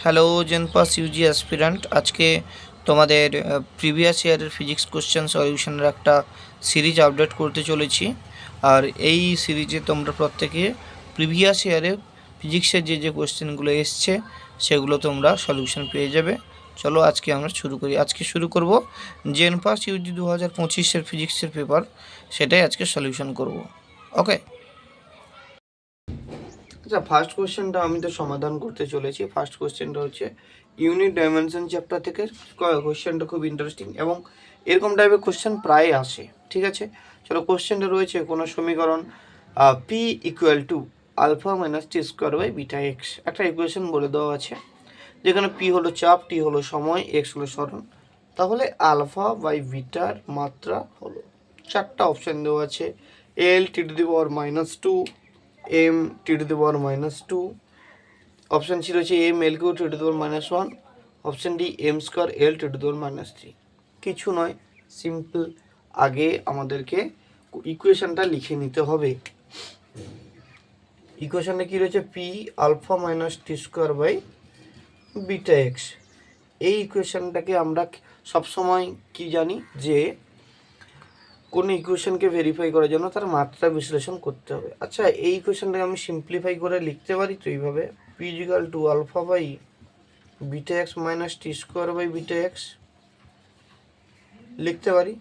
Hello জেনপাস Yuji অ্যাসপিরান্ট। আজকে তোমাদের previous ইয়ারের ফিজিক্স কোশ্চেন সলিউশনের একটা সিরিজ আপডেট করতে চলেছি। আর এই সিরিজে তোমরা প্রত্যেকে প্রিভিয়াস ইয়ারে ফিজিক্সের যে কোশ্চেনগুলো এসছে সেগুলো তোমরা সলিউশন পেয়ে যাবে। চলো আজকে আমরা শুরু করি। আজকে শুরু করব জেনপাস ইউজি 2025-এর ফিজিক্সের পেপার, সেটাই আজকে সলিউশন করব। ওকে, আচ্ছা, ফার্স্ট কোশ্চেনটা আমি তো সমাধান করতে চলেছি। ফার্স্ট কোশ্চেনটা হচ্ছে ইউনিট ডাইমেনশন চ্যাপ্টার থেকে। কোশ্চেনটা খুব ইন্টারেস্টিং এবং এরকম টাইপের কোশ্চেন প্রায় আসে। ঠিক আছে, চলো কোশ্চেনটা রয়েছে কোনো সমীকরণ P equal to alpha minus T square by beta X. একটা ইকুয়েশন বলে দেওয়া আছে যেখানে পি হলো চাপ, টি হলো সময়, এক্স হলো সরণ। তাহলে আলফা বাই বিটার মাত্রা হলো, চারটা অপশান দেওয়া আছে। L T to the power minus two, M T to the power minus two, option C রয়েছে M L Q T to the power minus one, option D M square L T to the power minus three. কিছু নয়, simple. আগে আমাদেরকে ইকুয়েশনটা লিখে নিতে হবে। ইকুয়েশনটা কী রয়েছে? P alpha minus T square by beta X. এই ইকুয়েশনটাকে আমরা সবসময় কি জানি যে কোনো ইকুয়েশনকে ভেরিফাই করার জন্য তার মাত্রা বিশ্লেষণ করতে হবে। আচ্ছা, এই ইকুয়েশনটাকে আমি সিম্পলিফাই করে লিখতে পারি তো এইভাবে, P equal to alpha by beta X minus T square by beta X লিখতে পারি।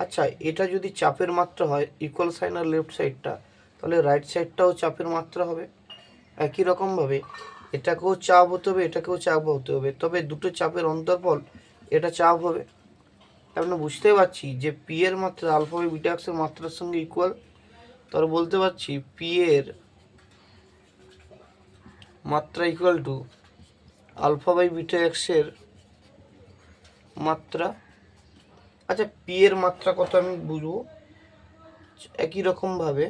আচ্ছা, এটা যদি চাপের মাত্রা হয়, ইকুয়াল সাইন আর লেফট সাইডটা, তাহলে রাইট সাইডটাও চাপের মাত্রা হবে। একই রকমভাবে এটাকেও চাপ হতে হবে, এটাকেও চাপ হতে হবে, তবে দুটো চাপের অন্তর্ফল এটা চাপ হবে। আমরা বুঝতে পারছি যে পি এর মাত্রা আলফা বাই বিটা এক্সের মাত্রার সঙ্গে ইকুয়াল। তাহলে বলতে পারছি পি এর মাত্রা equal to alpha by beta এক্সের মাত্রা। আচ্ছা, পি এর মাত্রা কত আমি বুঝবো। একই রকমভাবে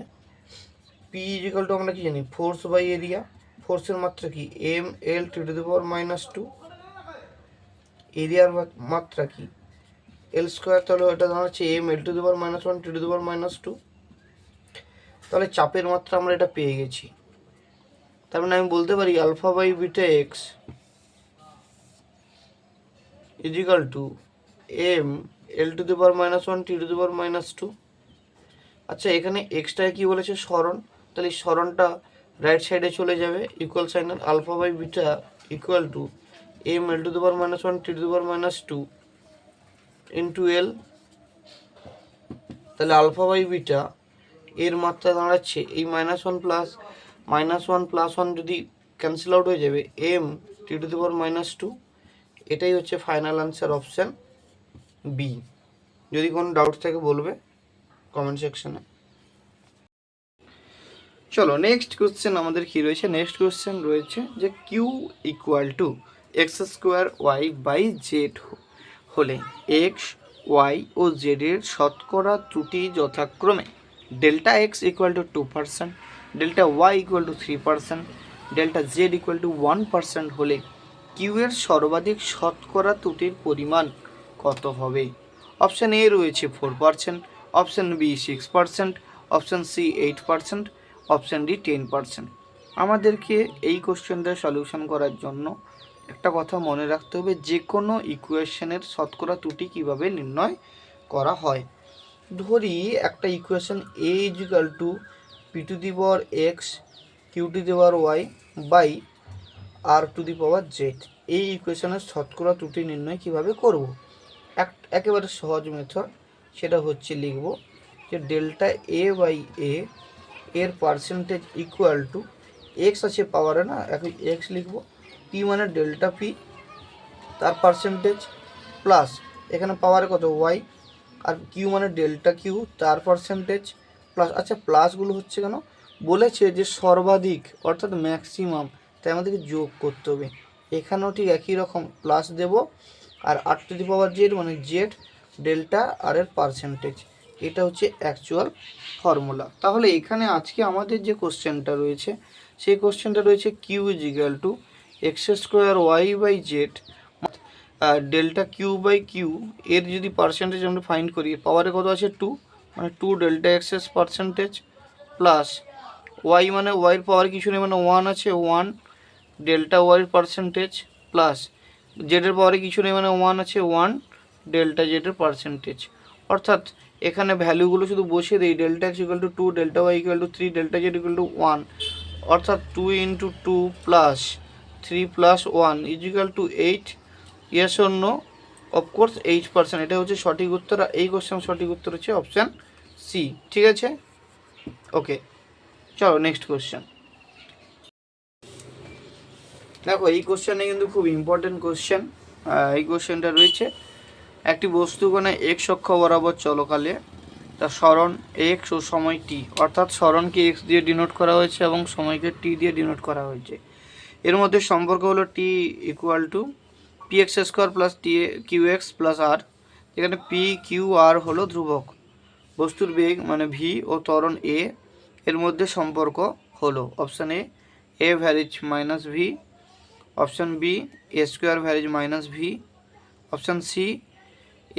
পি ইকুয়াল টু আমরা কি জানি, ফোর্স বাই এরিয়া। ফোর্সের মাত্রা কি? M L T to the power minus two. এরিয়ার মাত্রা কি? L square. তাহলে এটা দাঁড়াচ্ছে M L to the power minus one T to the power minus two. তাহলে চাপের মাত্রা আমরা এটা পেয়ে গেছি। তার মানে আমি বলতে পারি alpha by beta X is equal to M L to the power minus one T to the power minus two. আচ্ছা, এখানে এক্সটায় কী বলেছে? সরণ। তাহলে এই সরণটা রাইট সাইডে চলে যাবে। Equal sign alpha by beta equal to M L to the power minus one T to the power minus two into L. তাহলে আলফা বাই বিটা এর মাত্রা দাঁড়াচ্ছে এই মাইনাস ওয়ান প্লাস ওয়ান যদি ক্যান্সেল আউট হয়ে যাবে, M T to the power minus two. এটাই হচ্ছে ফাইনাল আনসার, অপশান বি। যদি কোনো ডাউট থাকে বলবে কমেন্ট সেকশনে। চলো নেক্সট কোশ্চেন আমাদের কী রয়েছে? নেক্সট কোশ্চেন রয়েছে যে Q equal to X square Y by Z হলে এক্স ওয়াই ও জেডের শতকরা ত্রুটি যথাক্রমে delta x equal to 2%, delta Y equal to 3%, delta Z equal to 1% হলে কিউ এর সর্বাধিক শতকরা ত্রুটির পরিমাণ কত হবে? অপশান এ রয়েছে 4%, option B 6%, option C 8%, option D 10%। আমাদেরকে এই কোশ্চেনটা সলিউশন করার জন্য একটা কথা মনে রাখতে হবে, যে কোনো ইকুয়েশনের শতকরা ত্রুটি কীভাবে নির্ণয় করা হয়। ধরি একটা equation A equal to P to the power X Q to the power Y by R to the power Z. এই ইকুয়েশনের শতকরা ত্রুটি নির্ণয় কীভাবে করব? একেবারে সহজ মেথড, সেটা হচ্ছে লিখব যে ডেল্টা এ বাই এর পার্সেন্টেজ ইকুয়াল টু এক্স আছে পাওয়ারে না, এখন এক্স লিখব, পি মানে ডেল্টা পি তার পার্সেন্টেজ প্লাস এখানে পাওয়ারে কত ওয়াই, আর কিউ মানে ডেল্টা কিউ তার পার্সেন্টেজ প্লাস। আচ্ছা, প্লাসগুলো হচ্ছে কেন? বলেছে যে সর্বাধিক অর্থাৎ ম্যাক্সিমাম, তাই আমাদেরকে যোগ করতে হবে। এখানেও ঠিক একই রকম প্লাস দেব, আর R to the power Z মানে জেড ডেল্টা আর এর পার্সেন্টেজ। এটা হচ্ছে অ্যাকচুয়াল ফর্মুলা। তাহলে এখানে আজকে আমাদের যে কোশ্চেনটা রয়েছে সেই কোশ্চেনটা রয়েছে Q is equal to X square Y by Z delta Q by Q এর যদি পার্সেন্টেজ আমরা ফাইন্ড করি, পাওয়ারে কত আছে 2, মানে 2 ডেল্টা এক্সেস পার্সেন্টেজ প্লাস ওয়াই মানে ওয়াইয়ের পাওয়ার কিছু নেই মানে 1 আছে, 1 ডেল্টা ওয়াইয়ের পার্সেন্টেজ প্লাস জেডের পাওয়ারে কিছু নেই মানে 1 আছে, 1 ডেল্টা জেডের পার্সেন্টেজ। অর্থাৎ এখানে ভ্যালুগুলো শুধু বসিয়ে দিই, delta x equal to 2, delta Y equal to 3, delta Z equal to 1, অর্থাৎ 2 × 2 plus 3 plus 1 is equal to 8। Yes or no? Of course 8%। এটা হচ্ছে সঠিক উত্তর। আর এই কোশ্চেন সঠিক উত্তর হচ্ছে অপশান সি। ঠিক আছে, ওকে, চলো নেক্সট কোশ্চেন। দেখো এই কোশ্চেনে কিন্তু খুব ইম্পর্টেন্ট কোশ্চেন। এই কোশ্চেনটা রয়েছে, একটি বস্তুকণা এক্স অক্ষ বরাবর চলকালে তার সরণ এক্স ও সময় টি, অর্থাৎ সরণকে এক্স দিয়ে ডিনোট করা হয়েছে এবং সময়কে টি দিয়ে ডিনোট করা হয়েছে। এর মধ্যে সম্পর্ক হলো T equal to P X square plus T Q X plus R, এখানে পি কিউ আর হলো ধ্রুবক। বস্তুর বেগ মানে ভি ও ত্বরণ এ এর মধ্যে সম্পর্ক হলো option A varies minus V, option B A square varies minus V, option C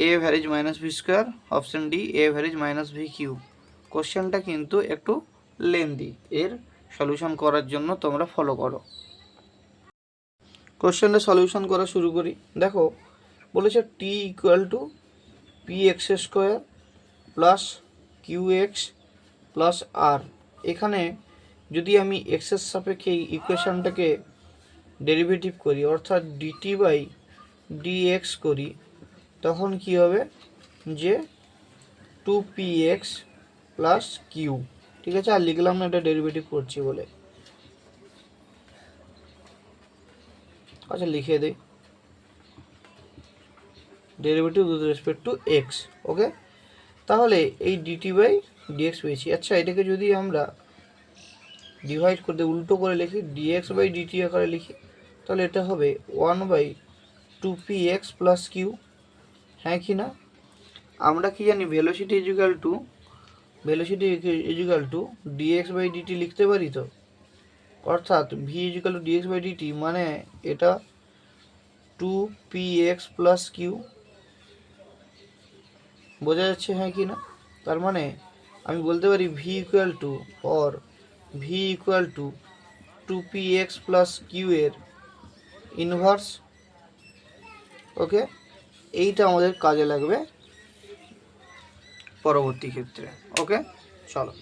A varies minus V square, option D A varies minus V Q. কোশ্চেনটা কিন্তু একটু লেন্দি, এর সলিউশন করার জন্য তোমরা ফলো করো। কোশ্চেনটা সলিউশন করা শুরু করি। দেখো বলেছে T equal to P X square plus Q X plus R. এখানে যদি আমি এক্সের সাপেক্ষে এই ইকুয়েশানটাকে ডেরিভেটিভ করি, অর্থাৎ ডিটি বাই ডিএক্স করি, তখন কি হবে যে 2px প্লাস কিউ। ঠিক আছে, আর লিখলাম না এটা ডেরিভেটিভ করছি বলে। আচ্ছা লিখে দিই, derivative with respect to X. Okay, তাহলে এই ডিটি বাই ডিএক্স পেয়েছি। আচ্ছা এটাকে যদি আমরা ডিভাইড করতে উল্টো করে লিখি, ডিএক্স বাই ডিটি আকারে লিখি, তাহলে এটা হবে 1/2px প্লাস কিউ। হ্যাঁ কি না? আমরা কি জানি velocity equal to dx by dt লিখতে পারি তো, অর্থাৎ v equal to dx by dt, মানে এটা 2px প্লাস কিউ। বোঝা যাচ্ছে হ্যাঁ কি না? তার মানে আমি বলতে পারি v equal to 2px plus Q এর ইনভার্স। ওকে, এইটা আমাদের কাজে লাগবে পরবর্তী ক্ষেত্রে। ওকে, চলো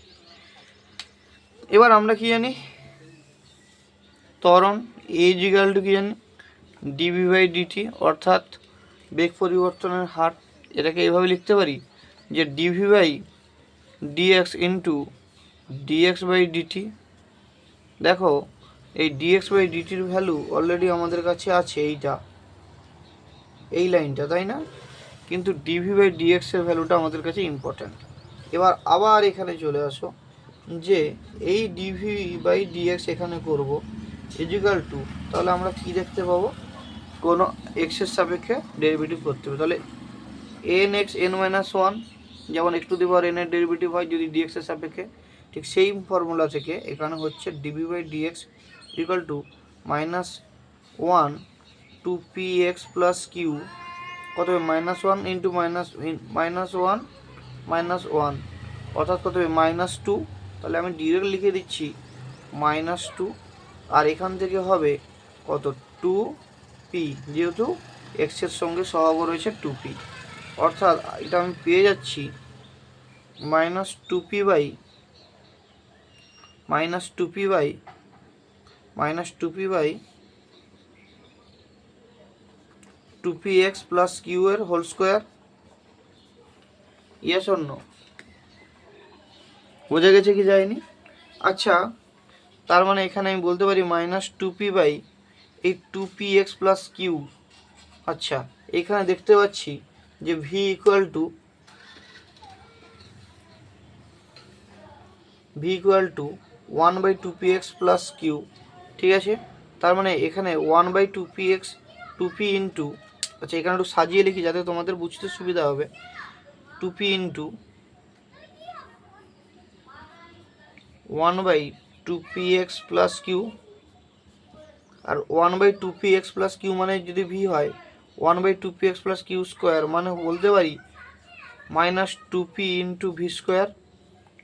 এবার আমরা কি জানি, ত্বরণ এ ইকুয়াল টু কি জানি, ডিভি বাই ডিটি, অর্থাৎ বেগ পরিবর্তনের হার। এটাকে এইভাবে লিখতে পারি যে dv by dx into dx by dt. দেখো এই ডিএক্স বাই ডিটির ভ্যালু অলরেডি আমাদের কাছে আছে, এই লাইনটা, তাই না? কিন্তু ডিভি বাই ডিএক্স এর ভ্যালুটা আমাদের কাছে ইম্পর্ট্যান্ট। এবার আবার এখানে চলে আসো যে এই ডিভি বাই ডিএক্স এখানে করব ইকুয়াল টু, তাহলে আমরা কি দেখতে পাবো, কোনো এক্সের সাপেক্ষে ডেরিভেটিভ করতে হবে। তাহলে N X N minus one, যেমন X to the power N এর ডেরিভেটিভ হয় যদি ডিএক্সের সাপেক্ষে, ঠিক সেই ফর্মুলা থেকে এখানে হচ্ছে dv by dx equal to -1 2px plus q, কত হবে -1 ইন্টু -1 অর্থাৎ কত হবে -2। তাহলে আমি ডিরেক্ট লিখে দিচ্ছি -2, আর এখান থেকে হবে কত 2p, যেহেতু এক্সের সঙ্গে সহগ রয়েছে 2p, অর্থাৎ এটা আমি পেয়ে যাচ্ছি -2p by 2px plus Q এর whole square. Yes or no? বোঝা গেছে কি যায়নি? আচ্ছা তার মানে এখানে আমি বলতে পারি -2p বাই এই 2px প্লাস কিউ। আচ্ছা এখানে দেখতে পাচ্ছি যে v equal to 1/2px plus q. ঠিক আছে, তার মানে এখানে 1/2px 2p ইন্টু, আচ্ছা এখানে একটু সাজিয়ে লিখি যাতে তোমাদের বুঝতে সুবিধা হবে, 2p into 1/2px plus Q, আর 1/2px প্লাস কিউ মানে যদি ভি হয় 1/2px প্লাস কিউ স্কোয়ার, মানে বলতে পারি -2p ইন্টু ভি স্কোয়ার।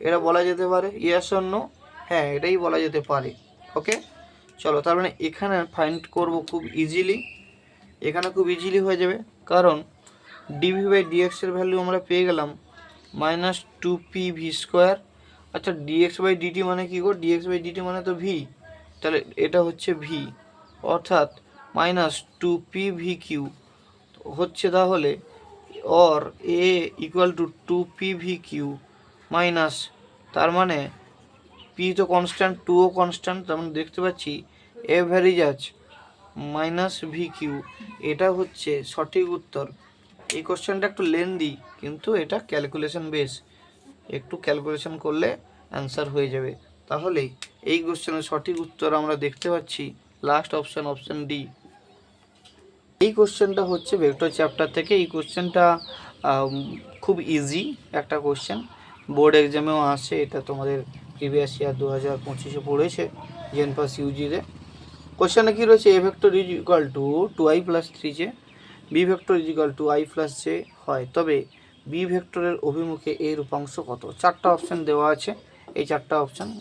এটা বলা যেতে পারে, ইয়েস অর নো? হ্যাঁ এটাই বলা যেতে পারে। ওকে চলো তার মানে এখানে ফাইন্ড করব খুব ইজিলি, এখানে খুব ইজিলি হয়ে যাবে, কারণ ডিভি বাই ডিএক্স এর ভ্যালু আমরা পেয়ে গেলাম -2pv²। আচ্ছা ডিএক্স বাই ডিটি মানে কি গো, ডিএক্স বাই ডিটি মানে তো ভি, তাহলে এটা হচ্ছে ভি, অর্থাৎ -2pvq হচ্ছে তাহলে, or a equal to 2pvq minus, তার মানে পি তো কনস্ট্যান্ট, টুও কনস্ট্যান্ট, তার মানে দেখতে পাচ্ছি এ ভ্যারিজাজ -vq, এটা হচ্ছে সঠিক উত্তর। এই কোশ্চেনটা একটু লেন্দি, কিন্তু এটা ক্যালকুলেশন বেস, একটু ক্যালকুলেশন করলে অ্যান্সার হয়ে যাবে। তাহলে এই কোশ্চেনের সঠিক উত্তর আমরা দেখতে পাচ্ছি লাস্ট অপশান, অপশান ডি। এই কোশ্চেনটা হচ্ছে ভেক্টর চ্যাপ্টার থেকে। এই কোশ্চেনটা খুব ইজি একটা কোশ্চেন, বোর্ড এক্সামেও আসে, এটা তোমাদের প্রিভিয়াস ইয়ার 2025-এ পড়েছে জেনপাস ইউজিতে। কোশ্চেনে কী রয়েছে, A vector is equal to 2i + 3j, B vector is equal to i + j হয়, তবে বি ভেক্টরের অভিমুখে এর উপাংশ কত? চারটা অপশান দেওয়া আছে, এই চারটা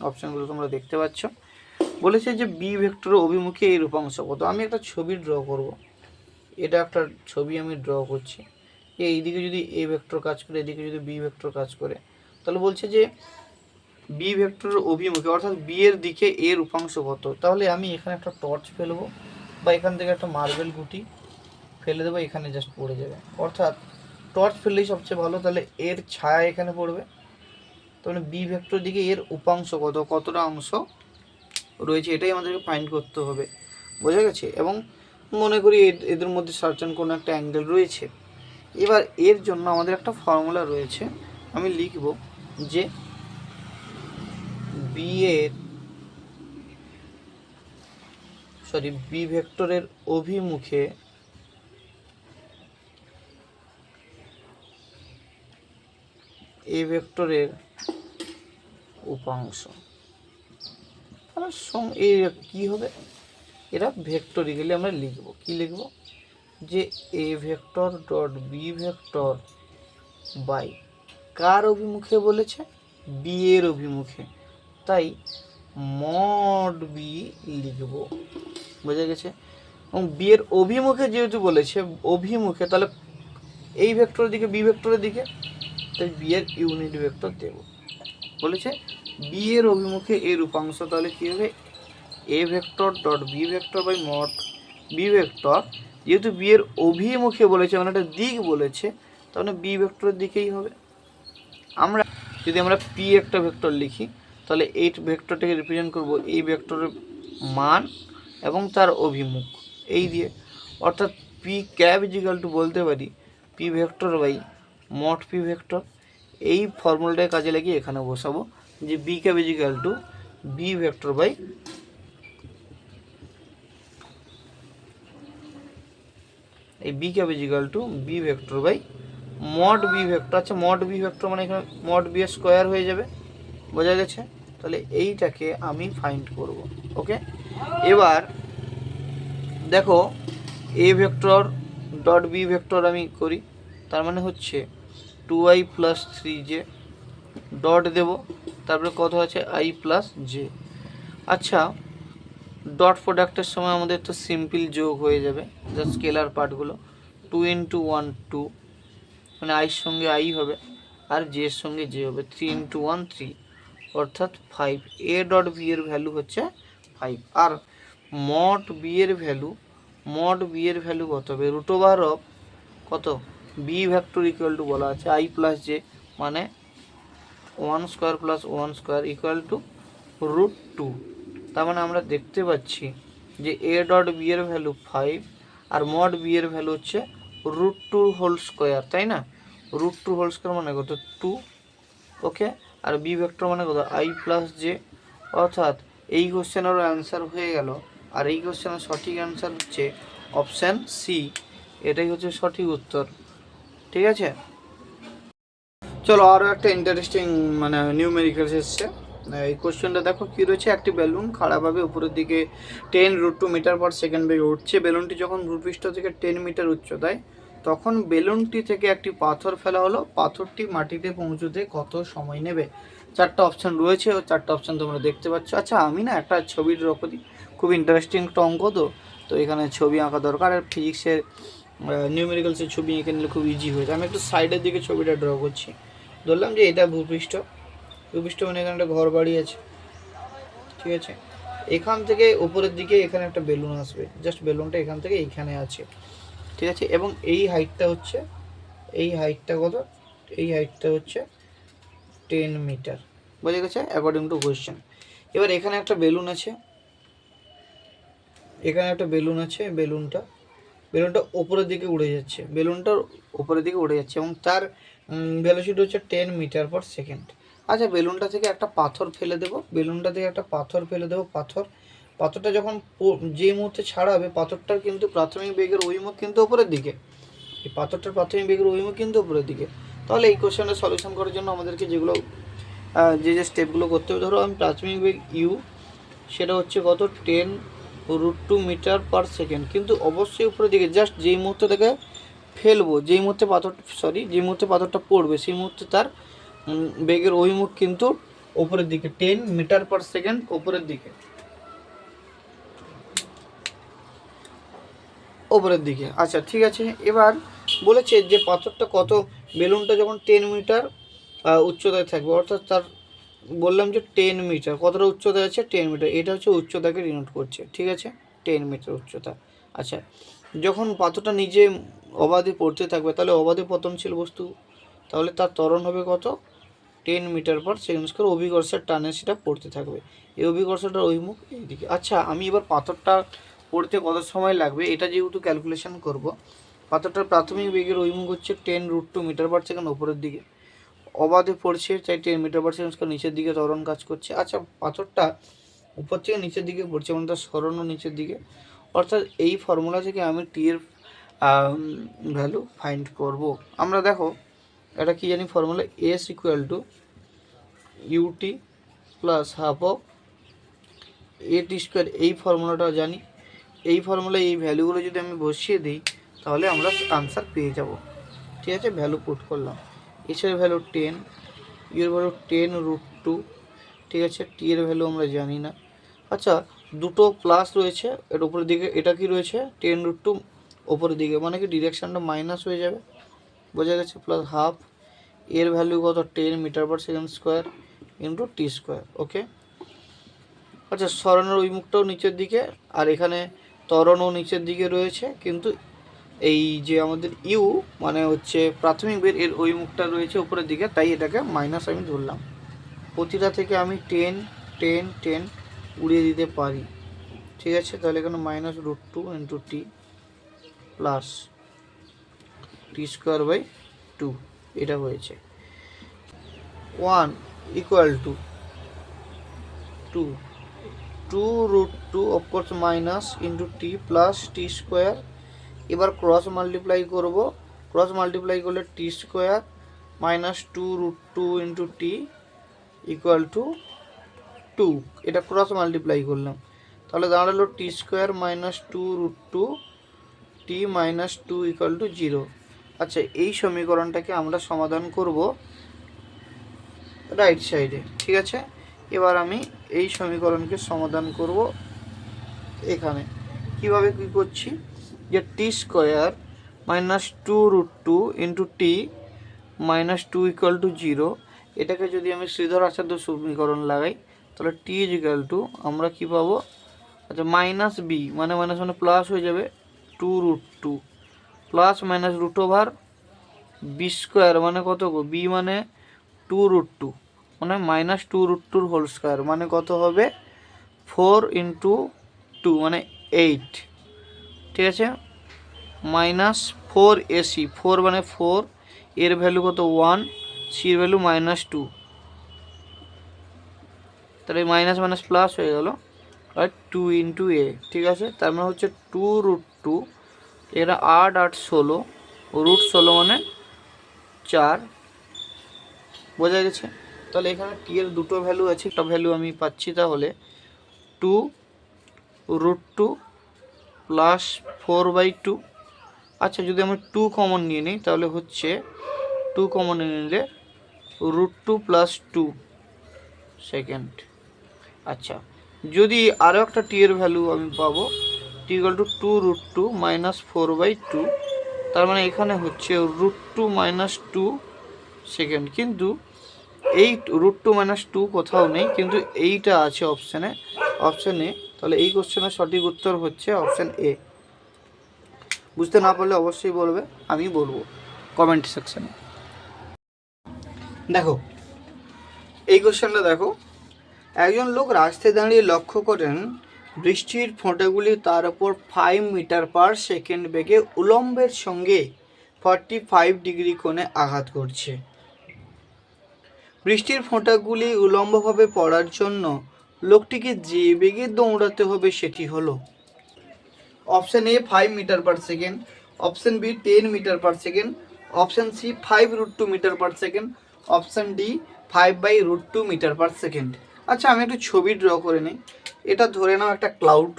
অপশানগুলো তোমরা দেখতে পাচ্ছ। বলেছে যে বি ভেক্টরের অভিমুখে এর উপাংশ কত। আমি একটা ছবি ড্র করব, এটা একটা ছবি আমি ড্র করছি, এইদিকে যদি এ ভেক্টর কাজ করে, এদিকে যদি বি ভেক্টর কাজ করে, তাহলে বলছে যে বি ভেক্টরের অভিমুখে অর্থাৎ বি এর দিকে এর উপাংশ কত। তাহলে আমি এখানে একটা টর্চ ফেলবো, বা এখান থেকে একটা মার্বেল গুটি ফেলে দেবো, এখানে জাস্ট পড়ে যাবে, অর্থাৎ টর্চ ফেললেই সবচেয়ে ভালো, তাহলে এর ছায়া এখানে পড়বে। তাহলে বি ভেক্টর দিকে এর উপাংশ কত, কতটা অংশ রয়েছে, এটাই আমাদেরকে ফাইন্ড করতে হবে, বোঝা গেছে। এবং মনে করি এদের মধ্যে সার্টেন কোনো একটা অ্যাঙ্গেল রয়েছে। এবার এর জন্য আমাদের একটা ফর্মুলা রয়েছে, আমি লিখব যে বি ভেক্টরের অভিমুখে এ ভেক্টরের উপাংশ, এই কী হবে, এরা ভেক্টরিক্যালি আমরা লিখব, কি লিখব, যে A vector dot B vector by কার অভিমুখে বলেছে, বি এর অভিমুখে, তাই মড বি লিখব, বোঝা গেছে। এবং বি এর অভিমুখে যেহেতু বলেছে, অভিমুখে, তাহলে এই ভেক্টরের দিকে বি ভেক্টরের দিকে, তাই বি এর ইউনিট ভেক্টর দেব। বলেছে বি এর অভিমুখে এর উপাংশ, তাহলে কী হবে, A vector dot B vector by mod B vector, যেহেতু বি এর অভিমুখে বলেছে মানে একটা দিক বলেছে, তাহলে বি ভেক্টরের দিকেই হবে। যদি আমরা পি একটা ভেক্টর লিখি, তাহলে এই ভেক্টরটাকে রিপ্রেজেন্ট করব এই ভেক্টরের মান এবং তার অভিমুখ এই দিয়ে, অর্থাৎ পি ক্যাব ইজিক্যাল টু বলতে পারি P vector by mod P vector. এই ফর্মুলাটাকে কাজে লাগিয়ে এখানে বসাবো যে B cap is equal to B vector by এই B cap is equal to B vector by mod B vector. আচ্ছা মড বি ভেক্টর মানে এখানে মড বি স্কোয়ার হয়ে যাবে, বোঝা গেছে। তাহলে এইটাকে আমি ফাইন্ড করব, ওকে। এবার দেখো A vector dot B vector আমি করি, তার মানে হচ্ছে 2i + 3j ডট দেব, তারপরে কত আছে i + j। আচ্ছা ডট প্রোডাক্টের সময় আমাদের তো সিম্পল যোগ হয়ে যাবে, যা স্কেলার পার্টগুলো, 2 × 1 2, মানে আইয়ের সঙ্গে আই হবে আর জে এর সঙ্গে জে হবে, 3 × 1 3, অর্থাৎ 5। এ ডট বি এর ভ্যালু হচ্ছে 5, আর মড বি এর ভ্যালু কত হবে, √, কত, বি ভেক্টর ইকুয়াল টু বলা আছে i + j, মানে 1² + 1² ইকুয়াল টু √2। তার মানে আমরা দেখতে পাচ্ছি যে এ ডট বি এর ভ্যালু 5 আর মড বি এর ভ্যালু হচ্ছে √2², তাই না, √2² মানে কত 2, ওকে। আর বি ভেক্টর মানে কত i + j, অর্থাৎ এই কোশ্চেনেরও অ্যান্সার হয়ে গেল। আর এই কোশ্চেনের সঠিক অ্যান্সার হচ্ছে অপশান সি, এটাই হচ্ছে সঠিক উত্তর, ঠিক আছে। চলো আরও একটা ইন্টারেস্টিং মানে নিউমেরিক্যালস এসছে। এই কোশ্চেনটা দেখো কী রয়েছে, একটি বেলুন খাড়াভাবে উপরের দিকে 10√2 মিটার/সেকেন্ড বেগে উঠছে। বেলুনটি যখন ভূপৃষ্ঠ থেকে 10 মিটার উচ্চতায়, তখন বেলুনটি থেকে একটি পাথর ফেলা হলো, পাথরটি মাটিতে পৌঁছতে কত সময় নেবে। চারটা অপশান রয়েছে, ও চারটা অপশান তোমরা দেখতে পাচ্ছ। আচ্ছা আমি না একটা ছবি ড্র করি, খুব ইন্টারেস্টিং একটা অঙ্ক, তো এখানে ছবি আঁকা দরকার। আর ফিজিক্সের নিউমেরিক্যালসের ছবি এঁকে নিলে খুব ইজি হয়েছে। আমি একটু সাইডের দিকে ছবিটা ড্র করছি। ধরলাম যে এটা ভূপৃষ্ঠ, ভূপৃষ্ঠ মানে এখানে একটা ঘর বাড়ি আছে, ঠিক আছে। এখান থেকে উপরের দিকে এখানে একটা বেলুন আসবে, জাস্ট বেলুনটা এখান থেকে এইখানে আছে, ঠিক আছে। এবং এই হাইটটা হচ্ছে, এই হাইটটা কত, এই হাইটটা হচ্ছে 10 মিটার, বোঝা গেছে অ্যাকর্ডিং টু কোয়েশ্চেন। এবার এখানে একটা বেলুন আছে, এখানে একটা বেলুন আছে, বেলুনটা ওপরের দিকে উড়ে যাচ্ছে, বেলুনটার ওপরের দিকে উড়ে যাচ্ছে এবং তার ভেলোসিটি হচ্ছে 10 মিটার পার সেকেন্ড। আচ্ছা, বেলুনটা থেকে একটা পাথর ফেলে দেবো, বেলুনটা থেকে একটা পাথর ফেলে দেবো, পাথরটা যখন যে মুহূর্তে ছাড়া হবে, পাথরটার কিন্তু প্রাথমিক বেগের অভিমুখ কিন্তু ওপরের দিকে, এই পাথরটার প্রাথমিক বেগের অভিমুখ কিন্তু উপরের দিকে। তাহলে এই কোশ্চেনটা সলিউশন করার জন্য আমাদেরকে যেগুলো যে স্টেপগুলো করতে হবে, ধরো আমি প্রাথমিক বেগ ইউ, সেটা হচ্ছে কত 10√2 মিটার পার সেকেন্ড, কিন্তু অবশ্যই উপরের দিকে। জাস্ট যেই মুহূর্তে তাকে ফেলবো, যেই মুহূর্তে পাথরটা পড়বে, সেই মুহূর্তে তার বেগের অভিমুখ কিন্তু উপরের দিকে, 10 মিটার পার সেকেন্ড উপরের দিকে, ওপরের দিকে। আচ্ছা ঠিক আছে, এবার বলেছে যে পাথরটা কত, বেলুনটা যখন 10 মিটার উচ্চতায় থাকবে, অর্থাৎ তার বললাম যে 10 মিটার, কতটা উচ্চতায় আছে 10 মিটার, এটা হচ্ছে উচ্চতাকে ডিনোট করছে, ঠিক আছে, 10 মিটার উচ্চতা। আচ্ছা, যখন পাথরটা নিজে অবাধে পড়তে থাকবে, তাহলে অবাধে পতনশীল বস্তু, তাহলে তার ত্বরণ হবে কত 10 মিটার পার সেকেন্ড স্কোয়ার, অভিকর্ষের টানে সেটা পড়তে থাকবে, এই অভিকর্ষটার অভিমুখ এইদিকে। আচ্ছা, আমি এবার পাথরটা পড়তে কত সময় লাগবে এটা যেহেতু ক্যালকুলেশন করব, পাথরটার প্রাথমিক বেগের অভিমুখ হচ্ছে 10√2 মিটার পার সেকেন্ড উপরের দিকে, অবাধে পড়ছে তাই 10 মিটার পার সেকেন্ড স্কোয়ার নিচের দিকে ত্বরণ কাজ করছে। আচ্ছা, পাথরটা উপর থেকে নিচের দিকে পড়ছে মানে তার সরণও নিচের দিকে, অর্থাৎ এই ফর্মুলা থেকে আমি টি এর ভ্যালু ফাইন্ড করব। আমরা দেখো এটা কি জানি, formula s equal to ut plus half of at square, এই ফর্মুলাটা জানি। এই ফর্মুলায় এই ভ্যালুগুলো যদি আমি বসিয়ে দিই, তাহলে আমরা আনসার পেয়ে যাব, ঠিক আছে। ভ্যালু পুট করলাম, এসের ভ্যালু 10, ইউর ভ্যালু 10√2, ঠিক আছে। টি এর ভ্যালু আমরা জানি না। আচ্ছা, দুটো প্লাস রয়েছে এর উপরের দিকে, এটা কি রয়েছে 10√2 ওপরের দিকে, মানে কি ডিরেকশানটা মাইনাস হয়ে যাবে, বোঝা গেছে। প্লাস হাফ, এর ভ্যালু কত 10 metre per second square into T square, okay. আচ্ছা, সরণের অভিমুখটাও নিচের দিকে, আর এখানে ত্বরণও নিচের দিকে রয়েছে, কিন্তু এই যে আমাদের ইউ মানে হচ্ছে প্রাথমিক বেগ, এর অভিমুখটা রয়েছে উপরের দিকে, তাই এটাকে মাইনাস আমি ধরলাম। প্রতিটা থেকে আমি 10 10 10 উড়িয়ে দিতে পারি, ঠিক আছে। তাহলে এখানে -√2 into T plus T square by 2, এটা হয়েছে 1 equal to 2√2 of course minus into T plus T square. এবার ক্রস মাল্টিপ্লাই করব, ক্রস মাল্টিপ্লাই করলে T square minus 2√2 into T equal to 2, এটা ক্রস মাল্টিপ্লাই করলাম, তাহলে দাঁড়ালো T square minus 2√2 T minus 2 equal to 0। আচ্ছা, এই সমীকরণটাকে আমরা সমাধান করব রাইট সাইডে, ঠিক আছে। এবার আমি এই সমীকরণকে সমাধান করব এখানে, কিভাবে কি করছি, যে T square minus 2√2 into T minus 2 equal to 0, এটাকে যদি আমি শ্রীধর আচার্য সমীকরণ লাগাই, তাহলে টি ইকুয়াল টু আমরা কি পাবো, আচ্ছা মাইনাস বি মানে মাইনাস মানে প্লাস হয়ে যাবে 2√2 plus minus root over b square মানে কত গো, বি মানে 2√2 মানে মাইনাস 2√2 হোল স্কোয়ার মানে কত হবে 4 ইন্টু 2 মানে 8, ঠিক আছে। মাইনাস 4 এসি, 4 মানে 4, এর ভ্যালু কত 1, সির ভ্যালু -2, তাহলে মাইনাস মাইনাস প্লাস হয়ে গেল, আর 2 ইন্টু এ, ঠিক আছে। তার মানে হচ্ছে 2√2, এরা 8 8 16, √16 মানে 4, বোঝা গেছে। তাহলে এখানে টি এর দুটো ভ্যালু আছে, একটা ভ্যালু আমি পাচ্ছি তাহলে 2√2 প্লাস 4/2। আচ্ছা, যদি আমি 2 কমন নিয়ে নিই, তাহলে হচ্ছে 2 কমন নিলে √2 প্লাস 2 সেকেন্ড। আচ্ছা, যদি আরও একটা টি এর ভ্যালু আমি পাবো, টি ইকুয়াল টু 2√2 মাইনাস 4/2, তার মানে এখানে হচ্ছে √2 মাইনাস 2 সেকেন্ড। কিন্তু এই √2 মাইনাস 2 কোথাও নেই, কিন্তু এইটা আছে অপশান এ। তাহলে এই কোশ্চেনের সঠিক উত্তর হচ্ছে অপশান এ। বুঝতে না পারলে অবশ্যই বলবে, আমি বলবো কমেন্ট সেকশানে। দেখো এই কোশ্চেনটা দেখো, একজন লোক রাস্তায় দাঁড়িয়ে লক্ষ্য করেন বৃষ্টির ফোঁটাগুলি তার উপর 5 মিটার পার সেকেন্ড বেগে উলম্বের সঙ্গে 45 ডিগ্রি কোণে আঘাত করছে। বৃষ্টির ফোঁটাগুলি উলম্বভাবে পড়ার জন্য লোকটিকে যে বেগে দৌড়াতে হবে সেটি হলো option A 5 metre per second, option B 10 metre per second, option C 5√2 metre per second, option D 5/√2 metre per second. আচ্ছা আমি একটু ছবি ড্র করে নিই। এটা ধরে নাও একটা ক্লাউড,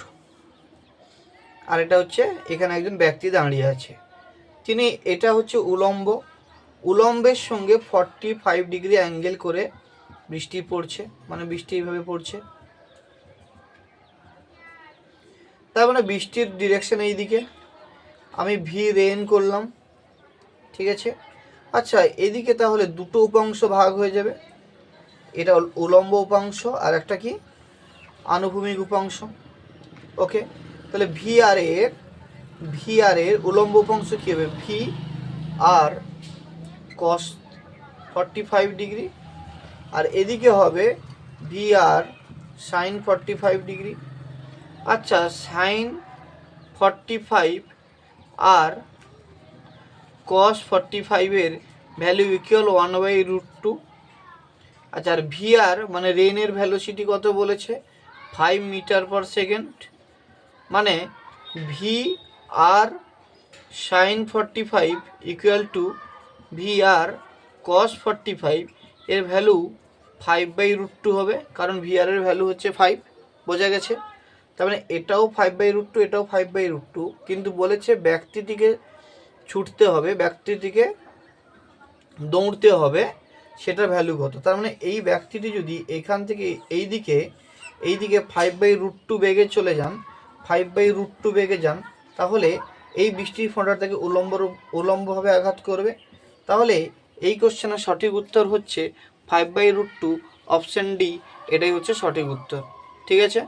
আর এটা হচ্ছে এখানে একজন ব্যক্তি দাঁড়িয়ে আছে। তিনি, এটা হচ্ছে উলম্বের সঙ্গে 45 ডিগ্রি অ্যাঙ্গেল করে বৃষ্টি পড়ছে, মানে বৃষ্টি এইভাবে পড়ছে। তার মানে বৃষ্টির ডিরেকশন এইদিকে, আমি ভি রেন করলাম, ঠিক আছে। আচ্ছা এদিকে তাহলে দুটো উপাংশ ভাগ হয়ে যাবে, এটা উলম্ব উপাংশ আর একটা কি আনুভূমিক উপাংশ। ওকে, তাহলে ভি আর এর উলম্ব উপাংশ কী হবে, ভি আর কস 45 ডিগ্রি, আর এদিকে হবে ভি আর সাইন 45 ডিগ্রি। আচ্ছা সাইন 45 আর কস 45 এর ভ্যালু ইকুয়াল 1/√2। আচ্ছা আর ভি আর মানে রেনের ভ্যালোসিটি কত বলেছে, 5 মিটার পার সেকেন্ড, মানে ভি আর সাইন 45 ইকুয়াল টু ভি আর কস 45 এর ভ্যালু 5/√2 হবে, কারণ ভি আর এর ভ্যালু হচ্ছে 5, বোঝা গেছে। তার মানে এটাও 5/√2, এটাও 5/√2, কিন্তু বলেছে ব্যক্তিটিকে ছুটতে হবে, ব্যক্তিটিকে দৌড়তে হবে, সেটার ভ্যালু কত। তার মানে এই ব্যক্তিটি যদি এখান থেকে এইদিকে 5/√2 বেগে চলে যান, 5/√2 বেগে যান, তাহলে এই বৃষ্টির ফোঁটা থেকে উলম্বভাবে আঘাত করবে। তাহলে এই কোশ্চেনের সঠিক উত্তর হচ্ছে 5/√2, অপশান ডি, এটাই হচ্ছে সঠিক উত্তর, ঠিক আছে।